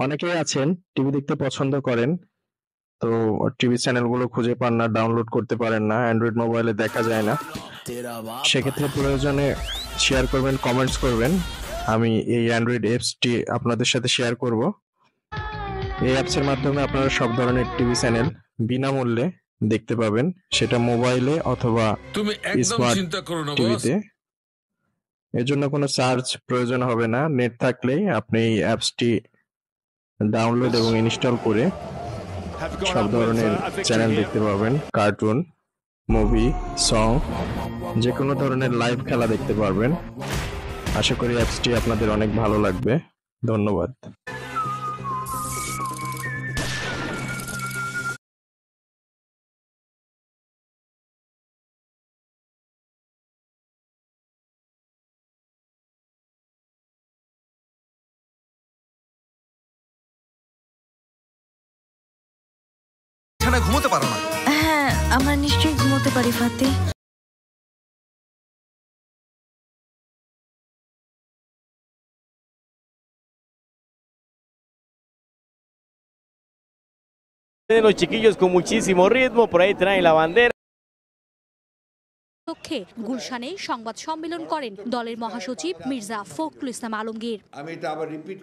অনেকেই আছেন টিভি দেখতে পছন্দ করেন। তো টিভি চ্যানেলগুলো খুঁজে পান না, ডাউনলোড করতে পারেন না, অ্যান্ড্রয়েড মোবাইলে দেখা যায় না। সেক্ষেত্রে প্রয়োজনে শেয়ার করবেন, কমেন্টস করবেন। আমি এই অ্যান্ড্রয়েড অ্যাপসটি আপনাদের সাথে শেয়ার করব। এই অ্যাপসের মাধ্যমে আপনারা সব ধরনের টিভি চ্যানেল বিনামূল্যে দেখতে পাবেন, সেটা মোবাইলে অথবা তুমি একদম স্মার্ট চিন্তা করো না বস। টিভিতে। এর জন্য কোনো চার্জ প্রয়োজন হবে না। নেট থাকলেই আপনি এই অ্যাপসটি ডাউনলোড এবং ইনস্টল করে সব ধরনের চ্যানেল দেখতে পাবেন। কার্টুন, মুভি, সং, যে কোনো ধরনের লাইভ খেলা দেখতে পারবেন। আশা করি অ্যাপসটি আপনাদের অনেক ভালো লাগবে। ধন্যবাদ। ঘুমোতে পারো না? হ্যাঁ, আমরা নিশ্চয়ই ঘুমোতে পারি ফাতে। Los chiquillos con muchísimo ritmo, por ahí traen la bandera. লক্ষ্যে গুলশানে সংবাদ সম্মেলন করেন দলের মহাসচিব মির্জা ফখরুল ইসলাম আলমগীর। আমি এটা আবার রিপিট